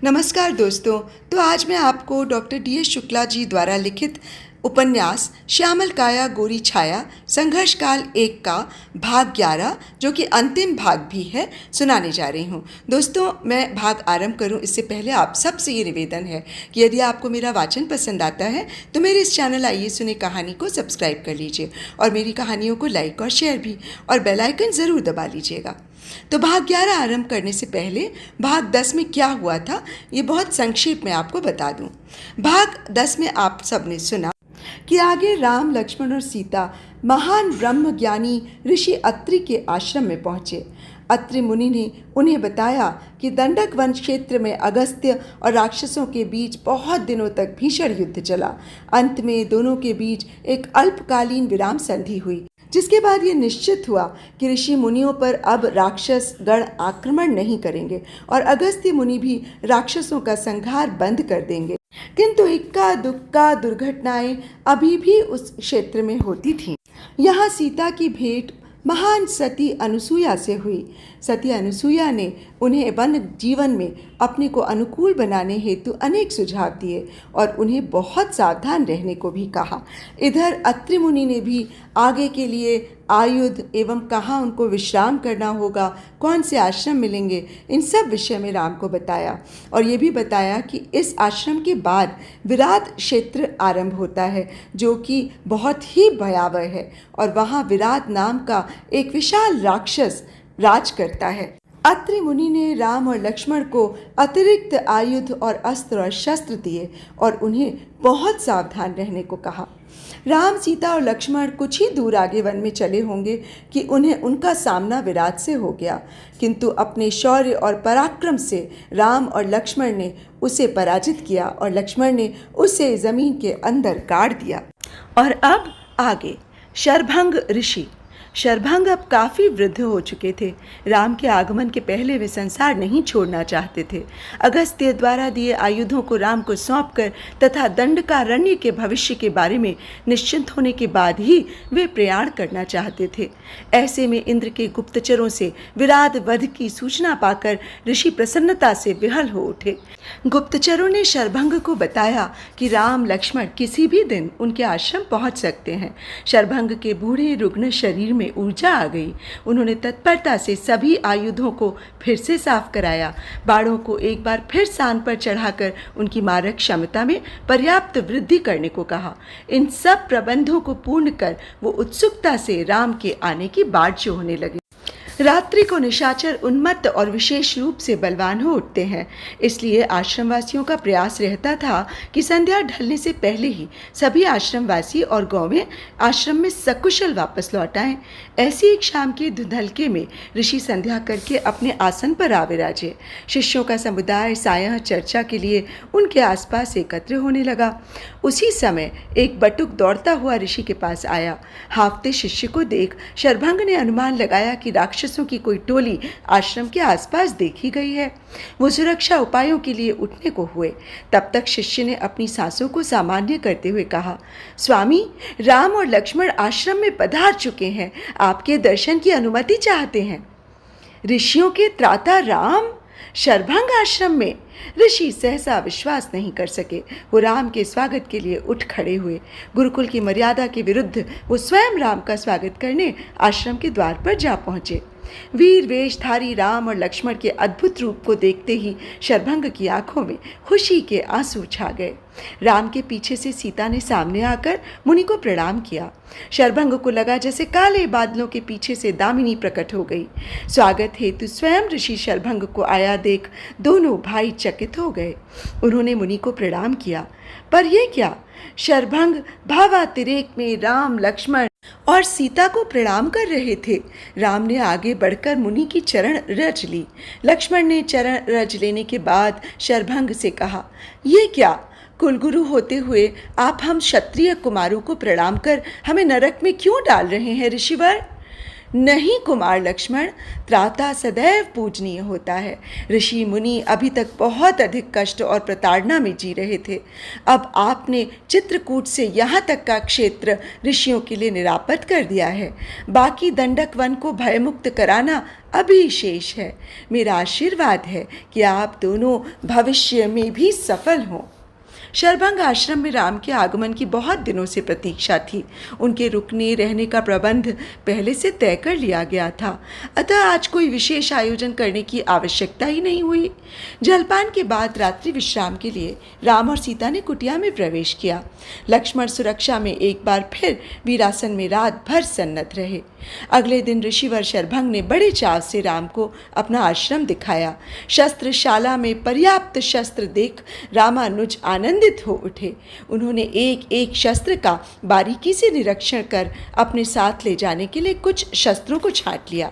नमस्कार दोस्तों। तो आज मैं आपको doctor D S Shukla ji द्वारा लिखित उपन्यास श्यामल काया गोरी छाया संघर्ष काल 1 का भाग 11 जो कि अंतिम भाग भी है सुनाने जा रही हूँ। दोस्तों, मैं भाग आरंभ करूँ इससे पहले आप सबसे ये निवेदन है कि यदि आपको मेरा वाचन पसंद आता है तो मेरे इस चैनल आइए सुने कहानी को सब्सक्राइब कर लीजिए और मेरी कहानियों को लाइक और शेयर भी और बेल आइकन ज़रूर दबा लीजिएगा। तो भाग 11 आरंभ करने से पहले भाग 10 में क्या हुआ था ये बहुत संक्षेप में आपको बता दूं। भाग 10 में आप सबने सुना कि आगे राम, लक्ष्मण और सीता महान ब्रह्म ज्ञानी ऋषि अत्रि के आश्रम में पहुँचे। अत्रि मुनि ने उन्हें बताया कि दंडक वन क्षेत्र में अगस्त्य और राक्षसों के बीच बहुत दिनों तक भीषण युद्ध चला। अंत में दोनों के बीच एक अल्पकालीन विराम संधि हुई, जिसके बाद ये निश्चित हुआ कि ऋषि मुनियों पर अब राक्षस गण आक्रमण नहीं करेंगे और अगस्त्य मुनि भी राक्षसों का संहार बंद कर देंगे। किंतु इक्का दुक्का दुर्घटनाएं अभी भी उस क्षेत्र में होती थीं। यहाँ सीता की भेंट महान सती अनुसुईया से हुई। सती अनुसुईया ने उन्हें वन जीवन में अपने को अनुकूल बनाने हेतु अनेक सुझाव दिए और उन्हें बहुत सावधान रहने को भी कहा। इधर अत्रि मुनि ने भी आगे के लिए आयुध एवं कहाँ उनको विश्राम करना होगा, कौन से आश्रम मिलेंगे, इन सब विषय में राम को बताया और ये भी बताया कि इस आश्रम के बाद विराट क्षेत्र आरंभ होता है जो कि बहुत ही भयावह है और वहाँ विराट नाम का एक विशाल राक्षस राज करता है। अत्रि मुनि ने राम और लक्ष्मण को अतिरिक्त आयुध और अस्त्र और शस्त्र दिए और उन्हें बहुत सावधान रहने को कहा। राम, सीता और लक्ष्मण कुछ ही दूर आगे वन में चले होंगे कि उन्हें उनका सामना विराट से हो गया, किंतु अपने शौर्य और पराक्रम से राम और लक्ष्मण ने उसे पराजित किया और लक्ष्मण ने उसे जमीन के अंदर गाड़ दिया। और अब आगे शरभंग ऋषि। शरभंग अब काफ़ी वृद्ध हो चुके थे। राम के आगमन के पहले वे संसार नहीं छोड़ना चाहते थे। अगस्त्य द्वारा दिए आयुधों को राम को सौंपकर तथा दंडकारण्य के भविष्य के बारे में निश्चिंत होने के बाद ही वे प्रयाण करना चाहते थे। ऐसे में इंद्र के गुप्तचरों से विराट वध की सूचना पाकर ऋषि प्रसन्नता से विहल हो उठे। गुप्तचरों ने शरभंग को बताया कि राम, लक्ष्मण किसी भी दिन उनके आश्रम पहुंच सकते हैं। शरभंग के बूढ़े रुग्ण शरीर में ऊर्जा आ गई। उन्होंने तत्परता से सभी आयुधों को फिर से साफ कराया, बाणों को एक बार फिर सान पर चढ़ाकर उनकी मारक क्षमता में पर्याप्त वृद्धि करने को कहा। इन सब प्रबंधों को पूर्ण कर वो उत्सुकता से राम के आने की बाट जोहने लगे। रात्रि को निशाचर उन्मत्त और विशेष रूप से बलवान हो उठते हैं, इसलिए आश्रमवासियों का प्रयास रहता था कि संध्या ढलने से पहले ही सभी आश्रमवासी और गौवें आश्रम में सकुशल वापस लौट आएं। ऐसी एक शाम के धुंधलके में ऋषि संध्या करके अपने आसन पर आ विराजे। शिष्यों का समुदाय सायं चर्चा के लिए उनके आसपास एकत्र होने लगा। उसी समय एक बटुक दौड़ता हुआ ऋषि के पास आया। हाफते शिष्य को देख शरभंग ने अनुमान लगाया कि राक्षसों की कोई टोली आश्रम के आसपास देखी गई है। वो सुरक्षा उपायों के लिए उठने को हुए। तब तक शिष्य ने अपनी सांसों को सामान्य करते हुए कहा, स्वामी, राम और लक्ष्मण आश्रम में पधार चुके हैं, आपके दर्शन की अनुमति चाहते हैं। ऋषियों के त्राता राम शरभंग आश्रम में? ऋषि सहसा विश्वास नहीं कर सके। वो राम के स्वागत के लिए उठ खड़े हुए। गुरुकुल की मर्यादा के विरुद्ध वो स्वयं राम का स्वागत करने आश्रम के द्वार पर जा पहुंचे। वीर वेशधारी राम और लक्ष्मण के अद्भुत रूप को देखते ही शरभंग की आंखों में खुशी के आंसू छा गए। राम के पीछे से सीता ने सामने आकर मुनि को प्रणाम किया। शरभंग को लगा जैसे काले बादलों के पीछे से दामिनी प्रकट हो गई। स्वागत हेतु स्वयं ऋषि शरभंग को आया देख दोनों भाई चकित हो गए। उन्होंने मुनि को प्रणाम किया, पर यह क्या? शरभंग भावातिरेक में राम, लक्ष्मण और सीता को प्रणाम कर रहे थे। राम ने आगे बढ़कर मुनि की चरण रज ली। लक्ष्मण ने चरण रज लेने के बाद शरभंग से कहा, ये क्या? कुलगुरु होते हुए आप हम क्षत्रिय कुमारों को प्रणाम कर हमें नरक में क्यों डाल रहे हैं ऋषिवर? नहीं कुमार लक्ष्मण, त्राता सदैव पूजनीय होता है। ऋषि मुनि अभी तक बहुत अधिक कष्ट और प्रताड़ना में जी रहे थे। अब आपने चित्रकूट से यहाँ तक का क्षेत्र ऋषियों के लिए निरापद कर दिया है। बाकी दंडक वन को भयमुक्त कराना अभी शेष है। मेरा आशीर्वाद है कि आप दोनों भविष्य में भी सफल हों। शरभंग आश्रम में राम के आगमन की बहुत दिनों से प्रतीक्षा थी। उनके रुकने रहने का प्रबंध पहले से तय कर लिया गया था, अतः आज कोई विशेष आयोजन करने की आवश्यकता ही नहीं हुई। जलपान के बाद रात्रि विश्राम के लिए राम और सीता ने कुटिया में प्रवेश किया। लक्ष्मण सुरक्षा में एक बार फिर वीरासन में रात भर सन्नत रहे। अगले दिन ऋषिवर शरभंग ने बड़े चाव से राम को अपना आश्रम दिखाया। शस्त्रशाला में पर्याप्त शस्त्र देख रामानुज आनंदित हो उठे। उन्होंने एक एक शस्त्र का बारीकी से निरीक्षण कर अपने साथ ले जाने के लिए कुछ शस्त्रों को छांट लिया।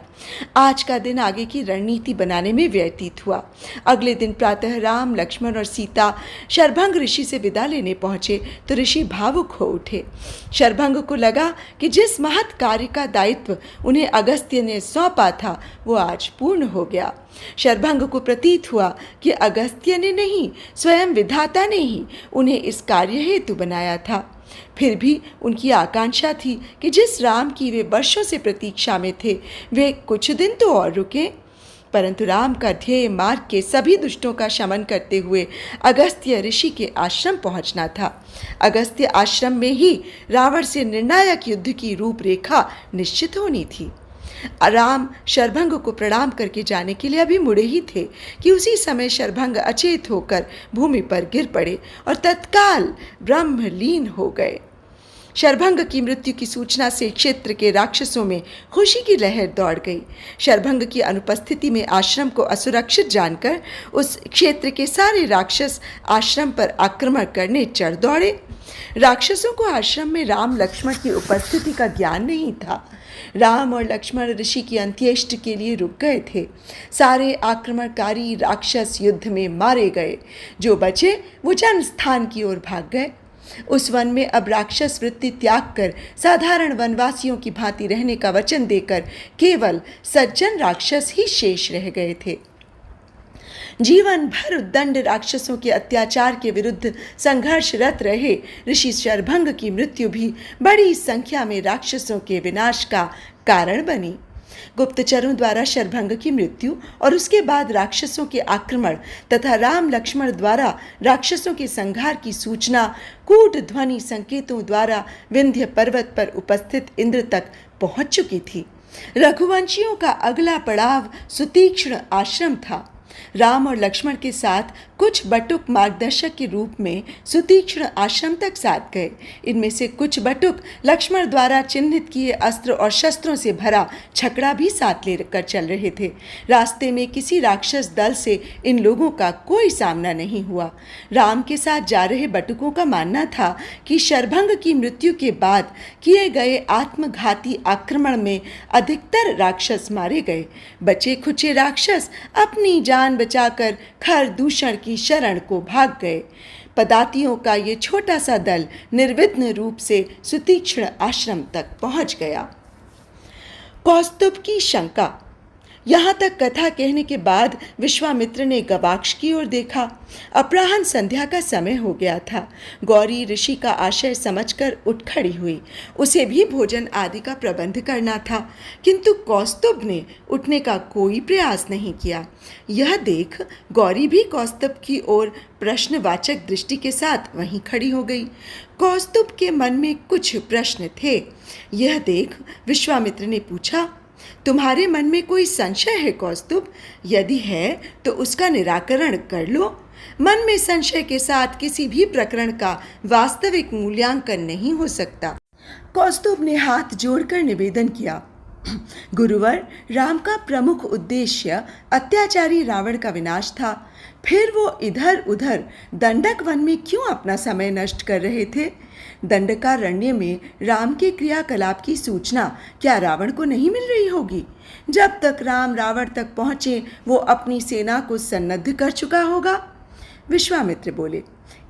आज का दिन आगे की रणनीति बनाने में व्यतीत हुआ। अगले दिन प्रातः राम, लक्ष्मण और सीता शरभंग ऋषि से विदा लेने पहुंचे तो ऋषि भावुक हो उठे। शरभंग को लगा कि जिस महत् कार्य का दायित्व उन्हें अगस्त्य ने सौंपा था वो आज पूर्ण हो गया। शरभंग को प्रतीत हुआ कि अगस्त्य ने नहीं, स्वयं विधाता ने ही उन्हें इस कार्य हेतु बनाया था। फिर भी उनकी आकांक्षा थी कि जिस राम की वे वर्षों से प्रतीक्षा में थे वे कुछ दिन तो और रुकें। परंतु राम का ध्येय मार्ग के सभी दुष्टों का शमन करते हुए अगस्त्य ऋषि के आश्रम पहुंचना था। अगस्त्य आश्रम में ही रावण से निर्णायक युद्ध की रूपरेखा निश्चित होनी थी। राम शरभंग को प्रणाम करके जाने के लिए अभी मुड़े ही थे कि उसी समय शरभंग अचेत होकर भूमि पर गिर पड़े और तत्काल ब्रह्मलीन हो गए। शरभंग की मृत्यु की सूचना से क्षेत्र के राक्षसों में खुशी की लहर दौड़ गई। शरभंग की अनुपस्थिति में आश्रम को असुरक्षित जानकर उस क्षेत्र के सारे राक्षस आश्रम पर आक्रमण करने चढ़ दौड़े। राक्षसों को आश्रम में राम लक्ष्मण की उपस्थिति का ज्ञान नहीं था। राम और लक्ष्मण ऋषि की अंत्येष्टि के लिए रुक गए थे। सारे आक्रमणकारी राक्षस युद्ध में मारे गए। जो बचे वो जन्म स्थान की ओर भाग गए। उस वन में अब राक्षस वृत्ति त्याग कर साधारण वनवासियों की भांति रहने का वचन देकर केवल सज्जन राक्षस ही शेष रह गए थे। जीवन भर उद्दंड राक्षसों के अत्याचार के विरुद्ध संघर्षरत रहे ऋषि शरभंग की मृत्यु भी बड़ी संख्या में राक्षसों के विनाश का कारण बनी। गुप्तचरों द्वारा शरभंग की मृत्यु और उसके बाद राक्षसों के आक्रमण तथा राम लक्ष्मण द्वारा राक्षसों के संहार की सूचना कूट ध्वनि संकेतों द्वारा विंध्य पर्वत पर उपस्थित इंद्र तक पहुंच चुकी थी। रघुवंशियों का अगला पड़ाव सुतीक्ष्ण आश्रम था। राम और लक्ष्मण के साथ कुछ बटुक मार्गदर्शक के रूप में सुतीक्ष्ण आश्रम तक साथ गए। इनमें से कुछ बटुक लक्ष्मण द्वारा चिन्हित किए अस्त्र और शस्त्रों से भरा छकड़ा भी साथ लेकर चल रहे थे। रास्ते में किसी राक्षस दल से इन लोगों का कोई सामना नहीं हुआ। राम के साथ जा रहे बटुकों का मानना था कि शरभंग की मृत्यु के बाद किए गए आत्मघाती आक्रमण में अधिकतर राक्षस मारे गए। बचे खुचे राक्षस अपनी जान बचाकर खर दूषण की शरण को भाग गए। पदातियों का ये छोटा सा दल निर्विघ्न रूप से सुतीक्ष्ण आश्रम तक पहुंच गया। कौस्तुभ की शंका। यहाँ तक कथा कहने के बाद विश्वामित्र ने गवाक्ष की ओर देखा। अपराह्न संध्या का समय हो गया था। गौरी ऋषि का आशय समझकर उठ खड़ी हुई। उसे भी भोजन आदि का प्रबंध करना था, किंतु कौस्तुभ ने उठने का कोई प्रयास नहीं किया। यह देख गौरी भी कौस्तुभ की ओर प्रश्नवाचक दृष्टि के साथ वहीं खड़ी हो गई। कौस्तुभ के मन में कुछ प्रश्न थे। यह देख विश्वामित्र ने पूछा, तुम्हारे मन में कोई संशय है कौस्तुभ? यदि है तो उसका निराकरण कर लो। मन में संशय के साथ किसी भी प्रकरण का वास्तविक मूल्यांकन नहीं हो सकता। कौस्तुभ ने हाथ जोड़कर निवेदन किया, गुरुवर, राम का प्रमुख उद्देश्य अत्याचारी रावण का विनाश था। फिर वो इधर उधर दंडक वन में क्यों अपना समय नष्ट कर रहे थे? दंडकारण्य में राम के क्रियाकलाप की सूचना क्या रावण को नहीं मिल रही होगी? जब तक राम रावण तक पहुंचे वो अपनी सेना को सन्नद्ध कर चुका होगा। विश्वामित्र बोले,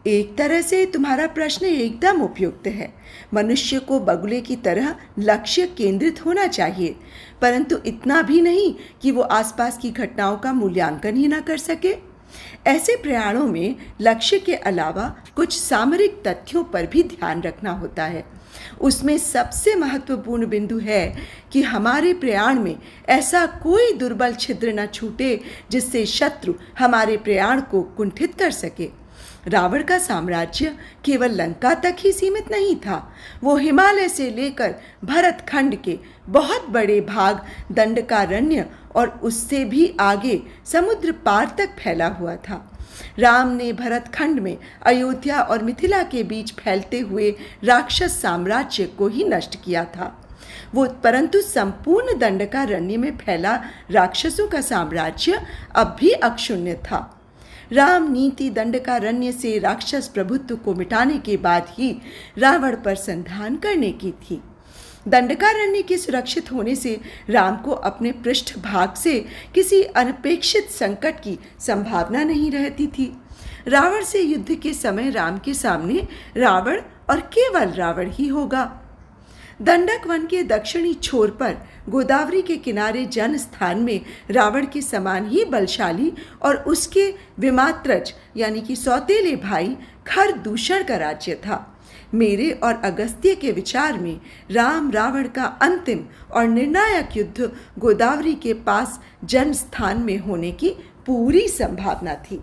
एक तरह से तुम्हारा प्रश्न एकदम उपयुक्त है। मनुष्य को बगुले की तरह लक्ष्य केंद्रित होना चाहिए, परंतु इतना भी नहीं कि वो आसपास की घटनाओं का मूल्यांकन ही ना कर सके। ऐसे प्रयाणों में लक्ष्य के अलावा कुछ सामरिक तथ्यों पर भी ध्यान रखना होता है। उसमें सबसे महत्वपूर्ण बिंदु है कि हमारे प्रयाण में ऐसा कोई दुर्बल छिद्र न छूटे जिससे शत्रु हमारे प्रयाण को कुंठित कर सके। रावण का साम्राज्य केवल लंका तक ही सीमित नहीं था, वो हिमालय से लेकर भरतखंड के बहुत बड़े भाग, दंडकारण्य और उससे भी आगे समुद्र पार तक फैला हुआ था। राम ने भरतखंड में अयोध्या और मिथिला के बीच फैलते हुए राक्षस साम्राज्य को ही नष्ट किया था। परंतु संपूर्ण दंडकारण्य में फैला राक्षसों का साम्राज्य अब भी अक्षुण्य था। राम नीति दंडकारण्य से राक्षस प्रभुत्व को मिटाने के बाद ही रावण पर संधान करने की थी। दंडकारण्य के सुरक्षित होने से राम को अपने पृष्ठभाग से किसी अनपेक्षित संकट की संभावना नहीं रहती थी। रावण से युद्ध के समय राम के सामने रावण और केवल रावण ही होगा। दंडक वन के दक्षिणी छोर पर गोदावरी के किनारे जन स्थान में रावण के समान ही बलशाली और उसके विमात्रज यानी कि सौतेले भाई खरदूषण का राज्य था। मेरे और अगस्त्य के विचार में राम रावण का अंतिम और निर्णायक युद्ध गोदावरी के पास जन स्थान में होने की पूरी संभावना थी।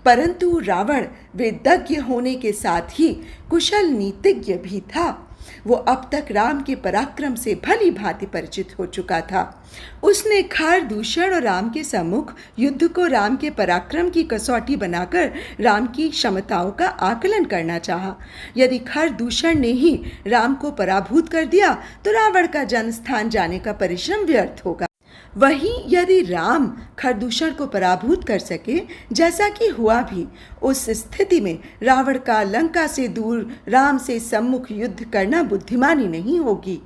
परंतु रावण वेदज्ञ होने के साथ ही कुशल नीतिज्ञ भी था। वो अब तक राम के पराक्रम से भली भांति परिचित हो चुका था। उसने खरदूषण और राम के सम्मुख युद्ध को राम के पराक्रम की कसौटी बनाकर राम की क्षमताओं का आकलन करना चाहा। यदि खरदूषण ने ही राम को पराभूत कर दिया तो रावण का जनस्थान जाने का परिश्रम व्यर्थ होगा। वहीं यदि राम खरदूषण को पराभूत कर सके, जैसा कि हुआ भी, उस स्थिति में रावण का लंका से दूर राम से सम्मुख युद्ध करना बुद्धिमानी नहीं होगी।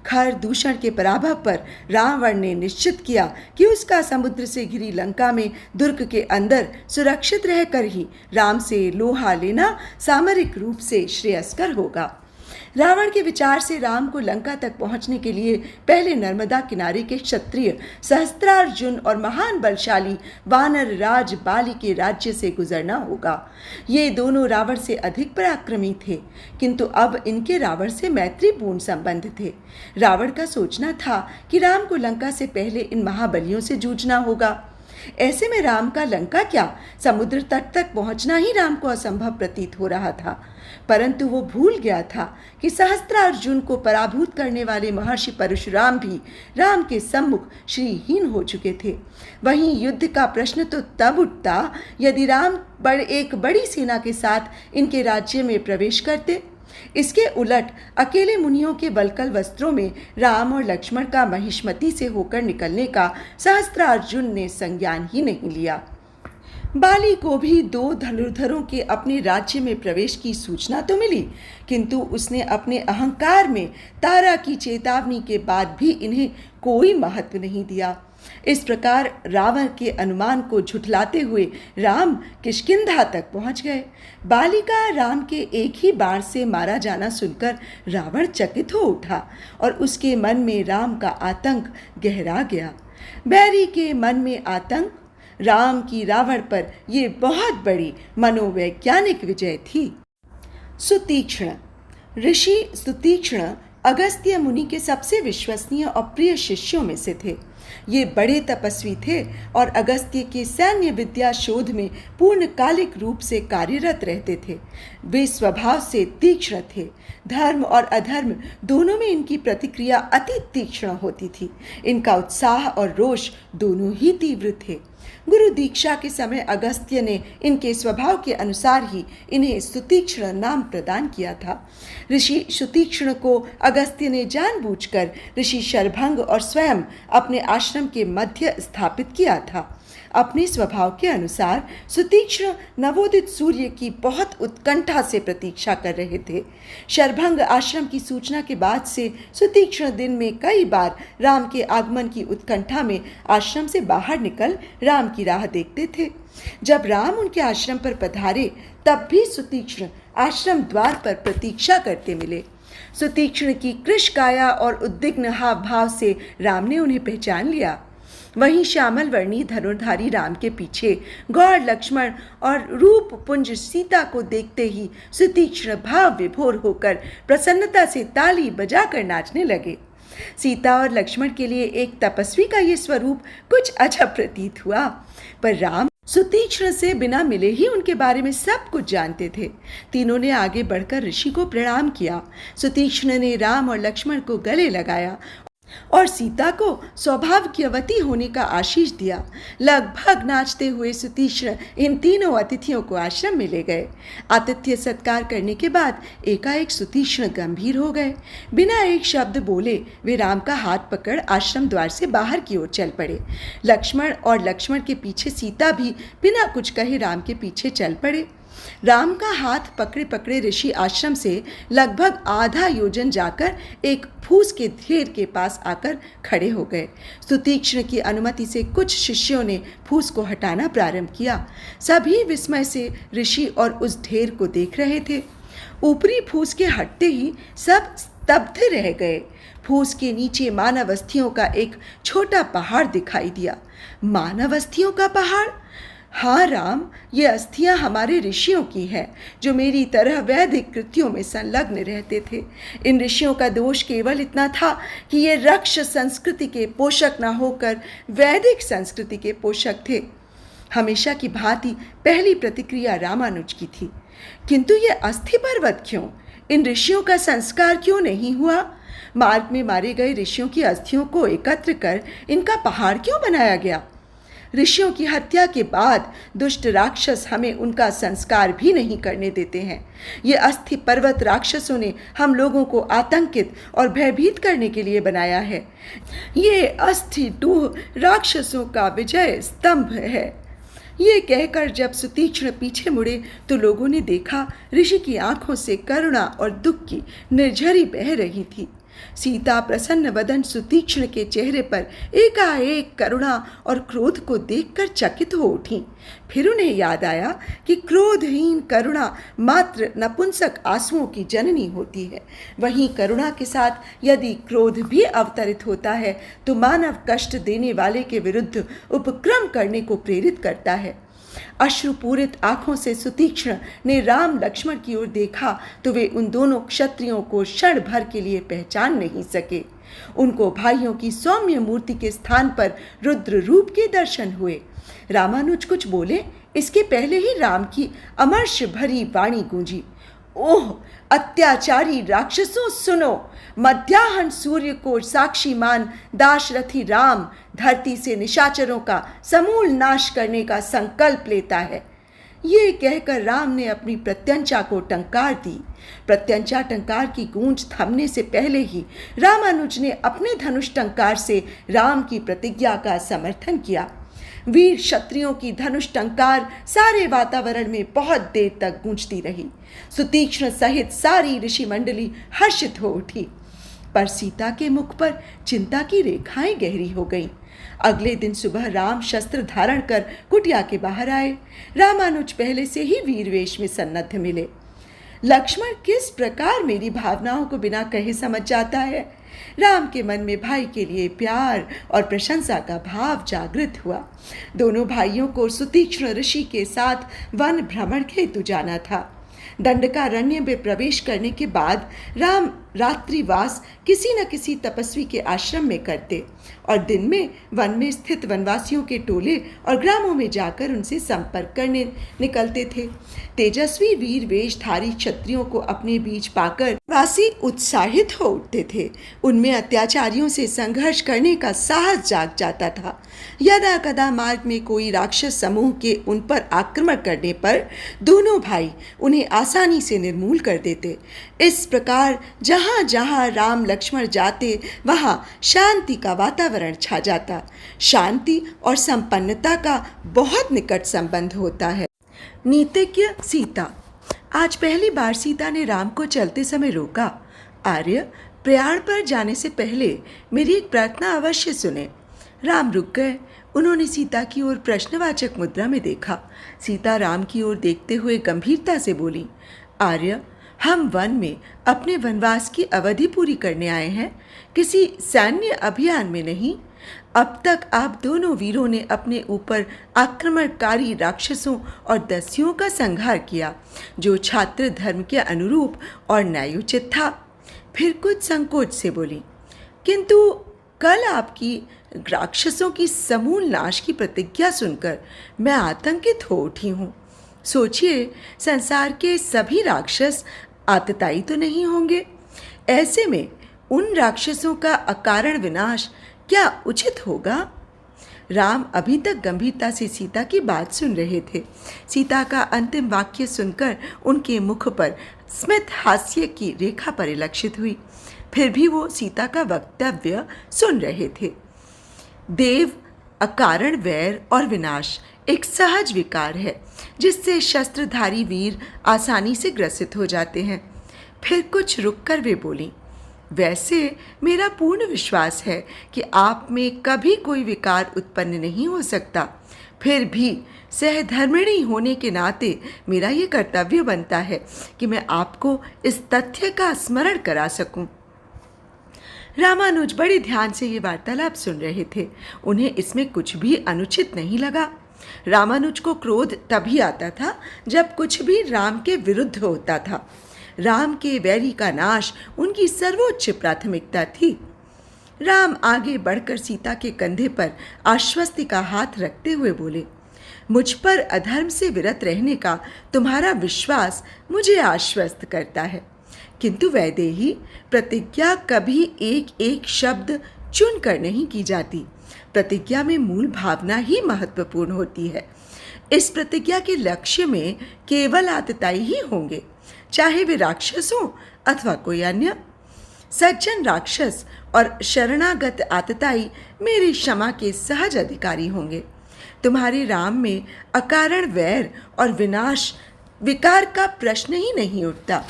खरदूषण के पराभव पर रावण ने निश्चित किया कि उसका समुद्र से घिरी लंका में दुर्ग के अंदर सुरक्षित रहकर ही राम से लोहा लेना सामरिक रूप से श्रेयस्कर होगा। रावण के विचार से राम को लंका तक पहुंचने के लिए पहले नर्मदा किनारे के क्षत्रिय सहस्त्रार्जुन और महान बलशाली वानर राज बाली के राज्य से गुजरना होगा। ये दोनों रावण से अधिक पराक्रमी थे, किंतु अब इनके रावण से मैत्रीपूर्ण संबंध थे। रावण का सोचना था कि राम को लंका से पहले इन महाबलियों से जूझना होगा। ऐसे में राम का लंका क्या, समुद्र तट तक पहुंचना ही राम को असंभव प्रतीत हो रहा था। परंतु वो भूल गया था कि सहस्त्रार्जुन को पराभूत करने वाले महर्षि परशुराम भी राम के सम्मुख श्रीहीन हो चुके थे। वहीं युद्ध का प्रश्न तो तब उठता यदि राम एक बड़ी सेना के साथ इनके राज्य में प्रवेश करते। इसके उलट अकेले मुनियों के बलकल वस्त्रों में राम और लक्ष्मण का महिष्मती से होकर निकलने का सहस्त्रार्जुन ने संज्ञान ही नहीं लिया। बाली को भी 2 धनुर्धरों के अपने राज्य में प्रवेश की सूचना तो मिली, किंतु उसने अपने अहंकार में तारा की चेतावनी के बाद भी इन्हें कोई महत्व नहीं दिया। इस प्रकार रावण के अनुमान को झुठलाते हुए राम किष्किंधा तक पहुंच गए। बाली का राम के एक ही बाण से मारा जाना सुनकर रावण चकित हो उठा और उसके मन में राम का आतंक गहरा गया। बैरी के मन में आतंक, राम की रावण पर ये बहुत बड़ी मनोवैज्ञानिक विजय थी। सुतीक्ष्ण ऋषि सुतीक्ष्ण अगस्त्य मुनि के सबसे विश्वसनीय और प्रिय शिष्यों में से थे। ये बड़े तपस्वी थे और अगस्त्य के सैन्य विद्या शोध में पूर्णकालिक रूप से कार्यरत रहते थे। वे स्वभाव से तीक्ष्ण थे। धर्म और अधर्म दोनों में इनकी प्रतिक्रिया अति तीक्ष्ण होती थी। इनका उत्साह और रोष दोनों ही तीव्र थे। गुरु दीक्षा के समय अगस्त्य ने इनके स्वभाव के अनुसार ही इन्हें सुतीक्ष्ण नाम प्रदान किया था। ऋषि सुतीक्ष्ण को अगस्त्य ने जानबूझकर ऋषि शरभंग और स्वयं अपने आश्रम के मध्य स्थापित किया था। अपने स्वभाव के अनुसार सुतीक्ष्ण नवोदित सूर्य की बहुत उत्कंठा से प्रतीक्षा कर रहे थे। शरभंग आश्रम की सूचना के बाद से सुतीक्ष्ण दिन में कई बार राम के आगमन की उत्कंठा में आश्रम से बाहर निकल राम की राह देखते थे। जब राम उनके आश्रम पर पधारे तब भी सुतीक्ष्ण आश्रम द्वार पर प्रतीक्षा करते मिले। सुतीक्ष्ण की कृश काया और उद्विग्न हाव भाव से राम ने उन्हें पहचान लिया। वहीं श्यामल वर्णी धनुर्धारी राम के पीछे गौर लक्ष्मण और रूप पुंज सीता को देखते ही सुतीक्ष्ण भाव विभोर होकर प्रसन्नता से ताली बजाकर नाचने लगे। सीता और लक्ष्मण के लिए एक तपस्वी का ये स्वरूप कुछ अजब प्रतीत हुआ, पर राम सुतीक्ष्ण से बिना मिले ही उनके बारे में सब कुछ जानते थे। तीनों ने आगे बढ़कर ऋषि को प्रणाम किया। सुतीक्ष्ण ने राम और लक्ष्मण को गले लगाया और सीता को सौभाग्यवती होने का आशीष दिया। लगभग नाचते हुए सुतीक्ष्ण इन तीनों अतिथियों को आश्रम में ले गए। आतिथ्य सत्कार करने के बाद एकाएक सुतीक्ष्ण गंभीर हो गए। बिना एक शब्द बोले वे राम का हाथ पकड़ आश्रम द्वार से बाहर की ओर चल पड़े। लक्ष्मण के पीछे सीता भी बिना कुछ कहे राम के पीछे चल पड़े। राम का हाथ पकड़े पकड़े ऋषि आश्रम से लगभग आधा योजन जाकर एक फूस के ढेर के पास आकर खड़े हो गए। सुतीक्ष्ण की अनुमति से कुछ शिष्यों ने फूस को हटाना प्रारंभ किया। सभी विस्मय से ऋषि और उस ढेर को देख रहे थे। ऊपरी फूस के हटते ही सब स्तब्ध रह गए। फूस के नीचे मानव अस्थियों का एक छोटा पहाड़ दिखाई दिया। मानव अस्थियों का पहाड़? हाँ राम, ये अस्थियां हमारे ऋषियों की हैं, जो मेरी तरह वैदिक कृत्यों में संलग्न रहते थे। इन ऋषियों का दोष केवल इतना था कि ये रक्ष संस्कृति के पोषक न होकर वैदिक संस्कृति के पोषक थे। हमेशा की भांति पहली प्रतिक्रिया रामानुज की थी, किंतु ये अस्थि पर्वत क्यों? इन ऋषियों का संस्कार क्यों नहीं हुआ? मार्ग में मारे गए ऋषियों की अस्थियों को एकत्र कर इनका पहाड़ क्यों बनाया गया? ऋषियों की हत्या के बाद दुष्ट राक्षस हमें उनका संस्कार भी नहीं करने देते हैं। ये अस्थि पर्वत राक्षसों ने हम लोगों को आतंकित और भयभीत करने के लिए बनाया है। ये अस्थि डूह राक्षसों का विजय स्तंभ है। ये कहकर जब सुतीक्ष्ण पीछे मुड़े तो लोगों ने देखा ऋषि की आंखों से करुणा और दुख की निर्झरी बह रही थी। सीता प्रसन्न वदन सुतीक्ष्ण के चेहरे पर एकाएक करुणा और क्रोध को देखकर चकित हो उठी। फिर उन्हें याद आया कि क्रोधहीन करुणा मात्र नपुंसक आंसुओं की जननी होती है। वहीं करुणा के साथ यदि क्रोध भी अवतरित होता है तो मानव कष्ट देने वाले के विरुद्ध उपक्रम करने को प्रेरित करता है। अश्रुपूरित आंखों से सुतीक्ष्ण ने राम लक्ष्मण की ओर देखा तो वे उन दोनों क्षत्रियों को क्षण भर के लिए पहचान नहीं सके। उनको भाइयों की सौम्य मूर्ति के स्थान पर रुद्र रूप के दर्शन हुए। रामानुज कुछ बोले, इसके पहले ही राम की अमर्ष भरी वाणी गूंजी। ओह अत्याचारी राक्षसों, सुनो! मध्याह्न सूर्य को साक्षी मान दाशरथी राम धरती से निशाचरों का समूल नाश करने का संकल्प लेता है। ये कहकर राम ने अपनी प्रत्यंचा को टंकार दी। प्रत्यंचा टंकार की गूंज थमने से पहले ही रामानुज ने अपने धनुष टंकार से राम की प्रतिज्ञा का समर्थन किया। वीर क्षत्रियों की धनुष टंकार सारे वातावरण में बहुत देर तक गूंजती रही। सुतीक्ष्ण सहित सारी ऋषि मंडली हर्षित हो उठी, पर सीता के मुख पर चिंता की रेखाएं गहरी हो गईं। अगले दिन सुबह राम शस्त्र धारण कर कुटिया के बाहर आए। रामानुज पहले से ही वीर वेश में सन्नद्ध मिले। लक्ष्मण किस प्रकार मेरी भावनाओं को बिना कहे समझ जाता है। राम के मन में भाई के लिए प्यार और प्रशंसा का भाव जागृत हुआ। दोनों भाइयों को सुतीक्ष्ण ऋषि के साथ वन भ्रमण हेतु जाना था। दंडकारण्य में प्रवेश करने के बाद राम रात्रिवास किसी न किसी तपस्वी के आश्रम में करते और दिन में वन में स्थित वनवासियों के टोले और ग्रामों में जाकर उनसे संपर्क करने निकलते थे। तेजस्वी वीर वेशधारी क्षत्रियों को अपने बीच पाकर वासी उत्साहित हो उठते थे। उनमें अत्याचारियों से संघर्ष करने का साहस जाग जाता था। यदा कदा मार्ग में कोई राक्षस समूह के उन पर आक्रमण करने पर दोनों भाई उन्हें आसानी से निर्मूल कर देते। इस प्रकार जहाँ जहाँ राम लक्ष्मण जाते वहाँ शांति का वातावरण छा जाता। शांति और संपन्नता का बहुत निकट संबंध होता है। नीतिज्ञ सीता। आज पहली बार सीता ने राम को चलते समय रोका। आर्य, प्रयाण पर जाने से पहले मेरी एक प्रार्थना अवश्य सुने। राम रुक गए। उन्होंने सीता की ओर प्रश्नवाचक मुद्रा में देखा। सीता राम की ओर देखते हुए गंभीरता से बोली, आर्य, हम वन में अपने वनवास की अवधि पूरी करने आए हैं, किसी सैन्य अभियान में नहीं। अब तक आप दोनों वीरों ने अपने ऊपर आक्रमणकारी राक्षसों और दस्युओं का संहार किया, जो छात्र धर्म के अनुरूप और न्यायोचित था। फिर कुछ संकोच से बोली, किंतु कल आपकी राक्षसों की समूल नाश की प्रतिज्ञा सुनकर मैं आतंकित हो उठी हूँ। सोचिए, संसार के सभी राक्षस आतताई तो नहीं होंगे। ऐसे में उन राक्षसों का अकारण विनाश क्या उचित होगा? राम अभी तक गंभीरता से सीता की बात सुन रहे थे। सीता का अंतिम वाक्य सुनकर उनके मुख पर स्मित हास्य की रेखा परिलक्षित हुई। फिर भी वो सीता का वक्तव्य सुन रहे थे। देव, अकारण वैर और विनाश एक सहज विकार है, जिससे शस्त्रधारी वीर आसानी से ग्रसित हो जाते हैं। फिर कुछ रुककर वे बोली, वैसे मेरा पूर्ण विश्वास है कि आप में कभी कोई विकार उत्पन्न नहीं हो सकता। फिर भी सहधर्मिणी होने के नाते मेरा ये कर्तव्य बनता है कि मैं आपको इस तथ्य का स्मरण करा सकूं। रामानुज बड़े ध्यान से ये वार्तालाप सुन रहे थे। उन्हें इसमें कुछ भी अनुचित नहीं लगा। रामानुज को क्रोध तभी आता था जब कुछ भी राम के विरुद्ध होता था। राम के वैरी का नाश उनकी सर्वोच्च प्राथमिकता थी। राम आगे बढ़कर सीता के कंधे पर आश्वस्ति का हाथ रखते हुए बोले, मुझ पर अधर्म से विरत रहने का तुम्हारा विश्वास मुझे आश्वस्त करता है, किंतु वैदेही, प्रतिज्ञा कभी एक एक शब्द चुनकर नहीं की जाती। प्रतिज्ञा में मूल भावना ही महत्वपूर्ण होती है। इस प्रतिज्ञा के लक्ष्य में केवल आतताई ही होंगे, चाहे वे राक्षस हों अथवा कोई अन्य। सज्जन राक्षस और शरणागत आतताई मेरी क्षमा के सहज अधिकारी होंगे। तुम्हारे राम में अकारण वैर और विनाश विकार का प्रश्न ही नहीं उठता।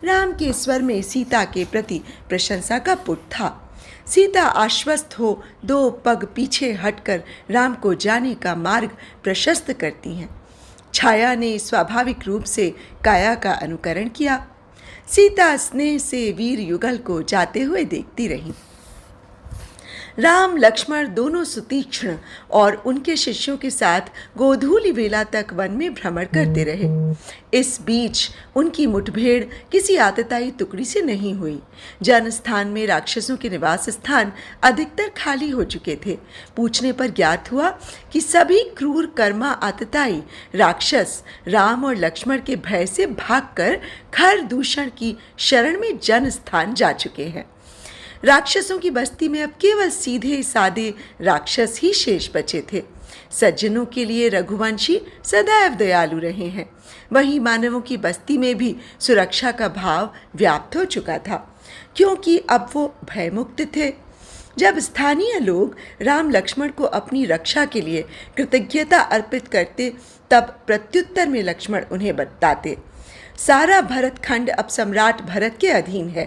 राम के स्वर में सीता के प्रति प्रशंसा का पुट था। सीता आश्वस्त हो दो पग पीछे हटकर राम को जाने का मार्ग प्रशस्त करती हैं। छाया ने स्वाभाविक रूप से काया का अनुकरण किया। सीता स्नेह से वीर युगल को जाते हुए देखती रही। राम लक्ष्मण दोनों सुतीक्ष्ण और उनके शिष्यों के साथ गोधूली वेला तक वन में भ्रमण करते रहे। इस बीच उनकी मुठभेड़ किसी आतताई टुकड़ी से नहीं हुई। जनस्थान में राक्षसों के निवास स्थान अधिकतर खाली हो चुके थे। पूछने पर ज्ञात हुआ कि सभी क्रूर कर्मा आतताई राक्षस राम और लक्ष्मण के भय से भागकर खर दूषण की शरण में जनस्थान जा चुके हैं। राक्षसों की बस्ती में अब केवल सीधे सादे राक्षस ही शेष बचे थे। सज्जनों के लिए रघुवंशी सदैव दयालु रहे हैं। वहीं मानवों की बस्ती में भी सुरक्षा का भाव व्याप्त हो चुका था, क्योंकि अब वो भयमुक्त थे। जब स्थानीय लोग राम लक्ष्मण को अपनी रक्षा के लिए कृतज्ञता अर्पित करते, तब प्रत्युत्तर में लक्ष्मण उन्हें बताते, सारा भरत खंड अब सम्राट भरत के अधीन है।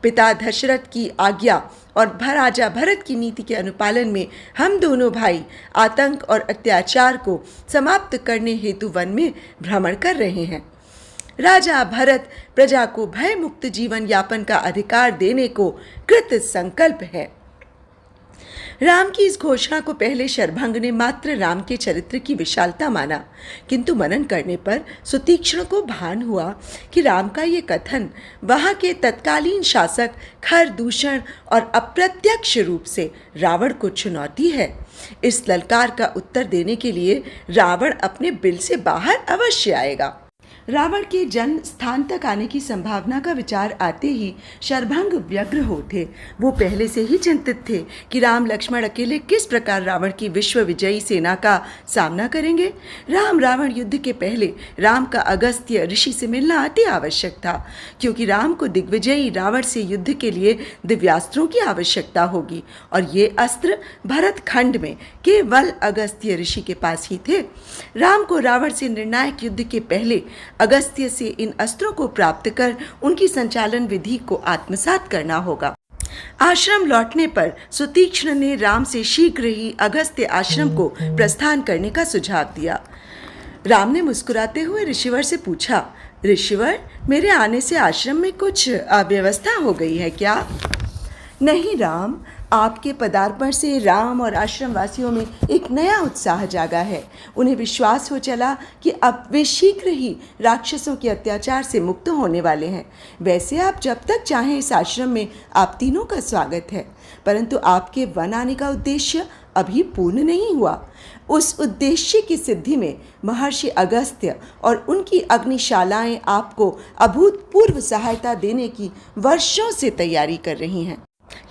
पिता दशरथ की आज्ञा और राजा भरत की नीति के अनुपालन में हम दोनों भाई आतंक और अत्याचार को समाप्त करने हेतु वन में भ्रमण कर रहे हैं। राजा भरत प्रजा को भय मुक्त जीवन यापन का अधिकार देने को कृत संकल्प है। राम की इस घोषणा को पहले शरभंग ने मात्र राम के चरित्र की विशालता माना, किंतु मनन करने पर सुतीक्ष्ण को भान हुआ कि राम का ये कथन वहाँ के तत्कालीन शासक खरदूषण और अप्रत्यक्ष रूप से रावण को चुनौती है। इस ललकार का उत्तर देने के लिए रावण अपने बिल से बाहर अवश्य आएगा। रावण के जन्म स्थान तक आने की संभावना का विचार आते ही शरभंग व्यग्र हो थे। वो पहले से ही चिंतित थे कि राम लक्ष्मण अकेले किस प्रकार रावण की विश्व विजयी सेना का सामना करेंगे। राम रावण युद्ध के पहले राम का अगस्त्य ऋषि से मिलना अति आवश्यक था, क्योंकि राम को दिग्विजयी रावण से युद्ध के लिए दिव्यास्त्रों की आवश्यकता होगी, और ये अस्त्र भरत खंड में केवल अगस्त्य ऋषि के पास ही थे। राम को रावण से निर्णायक युद्ध के पहले अगस्त्य से इन अस्त्रों को प्राप्त कर उनकी संचालन विधि को आत्मसात करना होगा। आश्रम लौटने पर सुतीक्ष्ण ने राम से शीघ्र ही अगस्त्य आश्रम को प्रस्थान करने का सुझाव दिया। राम ने मुस्कुराते हुए ऋषिवर से पूछा, ऋषिवर, मेरे आने से आश्रम में कुछ अव्यवस्था हो गई है क्या? नहीं राम, आपके पदार्पण से राम और आश्रम वासियों में एक नया उत्साह जागा है। उन्हें विश्वास हो चला कि अब वे शीघ्र ही राक्षसों के अत्याचार से मुक्त होने वाले हैं। वैसे आप जब तक चाहें इस आश्रम में आप तीनों का स्वागत है, परंतु आपके वन आने का उद्देश्य अभी पूर्ण नहीं हुआ। उस उद्देश्य की सिद्धि में महर्षि अगस्त्य और उनकी अग्निशालाएं आपको अभूतपूर्व सहायता देने की वर्षों से तैयारी कर रही हैं।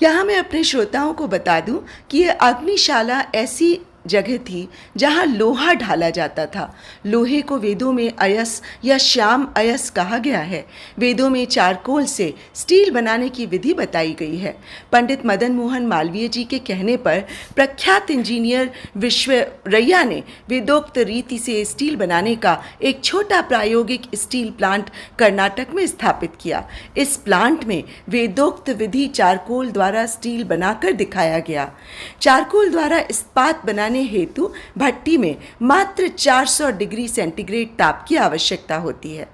यहाँ मैं अपने श्रोताओं को बता दूं कि यह अग्निशाला ऐसी जगह थी जहाँ लोहा ढाला जाता था। लोहे को वेदों में अयस या श्याम अयस कहा गया है। वेदों में चारकोल से स्टील बनाने की विधि बताई गई है। पंडित मदन मोहन मालवीय जी के कहने पर प्रख्यात इंजीनियर विश्वरैया ने वेदोक्त रीति से स्टील बनाने का एक छोटा प्रायोगिक स्टील प्लांट कर्नाटक में स्थापित किया। इस प्लांट में वेदोक्त विधि चारकोल द्वारा स्टील बनाकर दिखाया गया। चारकोल द्वारा इस्पात बनाने हेतु भट्टी में मात्र 400 डिग्री सेंटीग्रेड ताप की आवश्यकता होती है।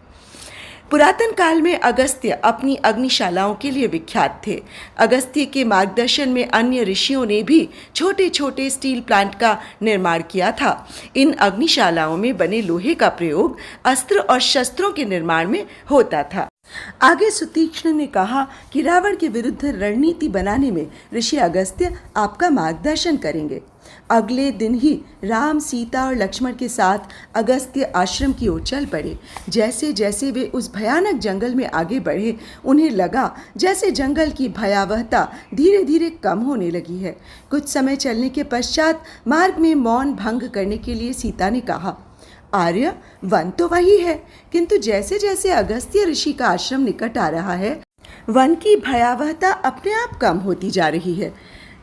पुरातन काल में अगस्त्य अपनी अग्निशालाओं के लिए विख्यात थे। अगस्त्य के मार्गदर्शन में अन्य ऋषियों ने भी छोटे छोटे स्टील प्लांट का निर्माण किया था। इन अग्निशालाओं में बने लोहे का प्रयोग अस्त्र और शस्त्रों के निर्माण में होता था। आगे सुतीक्ष्ण ने कहा कि रावण के विरुद्ध रणनीति बनाने में ऋषि अगस्त्य आपका मार्गदर्शन करेंगे। अगले दिन ही राम, सीता और लक्ष्मण के साथ अगस्त्य आश्रम की ओर चल पड़े। जैसे जैसे वे उस भयानक जंगल में आगे बढ़े, उन्हें लगा जैसे जंगल की भयावहता धीरे धीरे कम होने लगी है। कुछ समय चलने के पश्चात मार्ग में मौन भंग करने के लिए सीता ने कहा, आर्य, वन तो वही है, किंतु जैसे जैसे अगस्त्य ऋषि का आश्रम निकट आ रहा है, वन की भयावहता अपने आप कम होती जा रही है।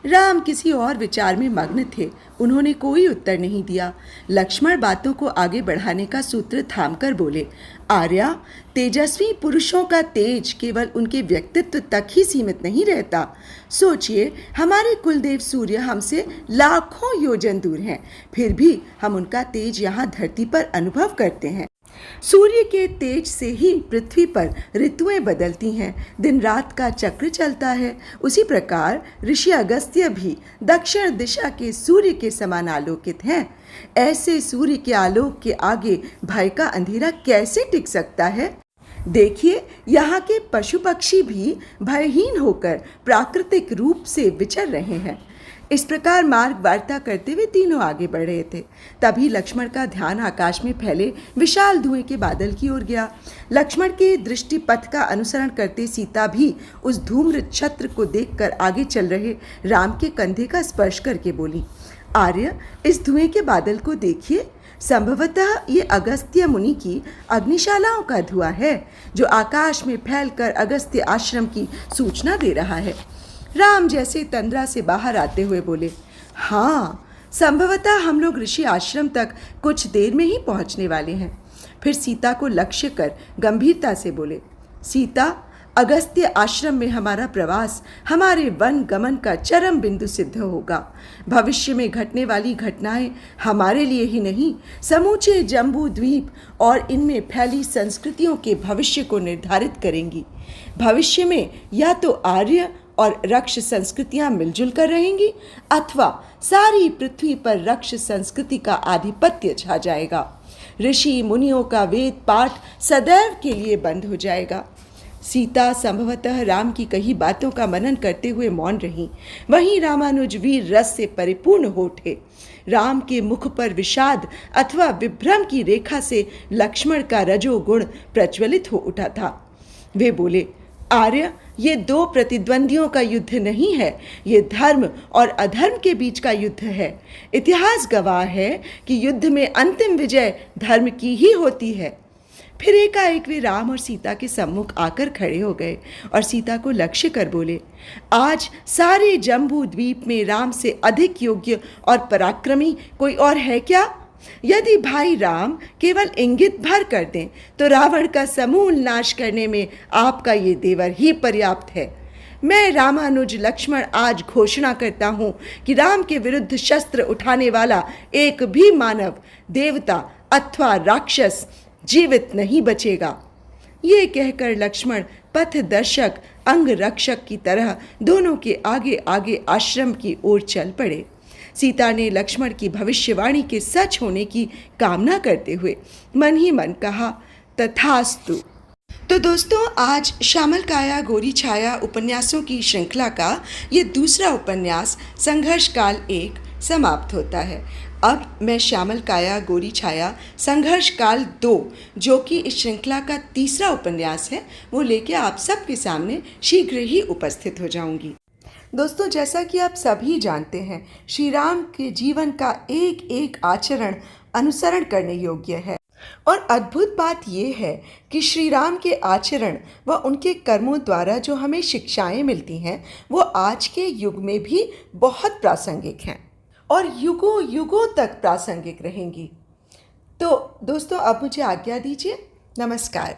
राम किसी और विचार में मग्न थे। उन्होंने कोई उत्तर नहीं दिया। लक्ष्मण बातों को आगे बढ़ाने का सूत्र थामकर बोले, आर्या, तेजस्वी पुरुषों का तेज केवल उनके व्यक्तित्व तक ही सीमित नहीं रहता। सोचिए, हमारे कुलदेव सूर्य हमसे लाखों योजन दूर हैं, फिर भी हम उनका तेज यहाँ धरती पर अनुभव करते हैं। सूर्य के तेज से ही पृथ्वी पर ऋतुएं बदलती हैं, दिन रात का चक्र चलता है। उसी प्रकार ऋषि अगस्त्य भी दक्षिण दिशा के सूर्य के समान आलोकित हैं। ऐसे सूर्य के आलोक के आगे भय का अंधेरा कैसे टिक सकता है? देखिए, यहाँ के पशु पक्षी भी भयहीन होकर प्राकृतिक रूप से विचर रहे हैं। इस प्रकार मार्ग वार्ता करते हुए तीनों आगे बढ़ रहे थे। तभी लक्ष्मण का ध्यान आकाश में फैले विशाल धुएं के बादल की ओर गया। लक्ष्मण के दृष्टि पथ का अनुसरण करते सीता भी उस धूम्र छत्र को देखकर आगे चल रहे राम के कंधे का स्पर्श करके बोली, आर्य, इस धुएं के बादल को देखिए। संभवतः ये अगस्त्य मुनि की अग्निशालाओं का धुआं है, जो आकाश में फैलकर अगस्त्य आश्रम की सूचना दे रहा है। राम जैसे तंद्रा से बाहर आते हुए बोले, हाँ, संभवतः हम लोग ऋषि आश्रम तक कुछ देर में ही पहुंचने वाले हैं। फिर सीता को लक्ष्य कर गंभीरता से बोले, सीता, अगस्त्य आश्रम में हमारा प्रवास हमारे वन गमन का चरम बिंदु सिद्ध होगा। भविष्य में घटने वाली घटनाएं हमारे लिए ही नहीं, समूचे जम्बू द्वीप और इनमें फैली संस्कृतियों के भविष्य को निर्धारित करेंगी। भविष्य में या तो आर्य और रक्ष संस्कृतियां मिलजुल कर रहेंगी, अथवा सारी पृथ्वी पर रक्ष संस्कृति का आधिपत्य छा जाएगा। ऋषि मुनियों का वेद पाठ सदैव के लिए बंद हो जाएगा। सीता संभवतः राम की कही बातों का मनन करते हुए मौन रही। वहीं रामानुज वीर रस से परिपूर्ण हो उठे। राम के मुख पर विषाद अथवा विभ्रम की रेखा से लक्ष्मण का रजोगुण प्रज्वलित हो उठा था। वे बोले, आर्य, ये दो प्रतिद्वंदियों का युद्ध नहीं है, ये धर्म और अधर्म के बीच का युद्ध है। इतिहास गवाह है कि युद्ध में अंतिम विजय धर्म की ही होती है। फिर एकाएक वे राम और सीता के सम्मुख आकर खड़े हो गए और सीता को लक्ष्य कर बोले, आज सारे जम्बू द्वीप में राम से अधिक योग्य और पराक्रमी कोई और है क्या? यदि भाई राम केवल इंगित भर कर दें तो रावण का समूल नाश करने में आपका ये देवर ही पर्याप्त है। मैं रामानुज लक्ष्मण आज घोषणा करता हूँ कि राम के विरुद्ध शस्त्र उठाने वाला एक भी मानव, देवता अथवा राक्षस जीवित नहीं बचेगा। ये कहकर लक्ष्मण पथदर्शक अंग रक्षक की तरह दोनों के आगे आगे आश्रम की ओर चल पड़े। सीता ने लक्ष्मण की भविष्यवाणी के सच होने की कामना करते हुए मन ही मन कहा, तथास्तु। तो दोस्तों, आज श्यामल काया गोरी छाया उपन्यासों की श्रृंखला का ये दूसरा उपन्यास संघर्ष काल 1 समाप्त होता है। अब मैं श्यामल काया गोरी छाया संघर्ष काल 2, जो कि इस श्रृंखला का तीसरा उपन्यास है, वो लेके आप सबके सामने शीघ्र ही उपस्थित हो जाऊंगी। दोस्तों, जैसा कि आप सभी जानते हैं, श्री राम के जीवन का एक एक आचरण अनुसरण करने योग्य है। और अद्भुत बात यह है कि श्री राम के आचरण व उनके कर्मों द्वारा जो हमें शिक्षाएं मिलती हैं, वो आज के युग में भी बहुत प्रासंगिक हैं और युगों युगों तक प्रासंगिक रहेंगी। तो दोस्तों, अब मुझे आज्ञा दीजिए। नमस्कार।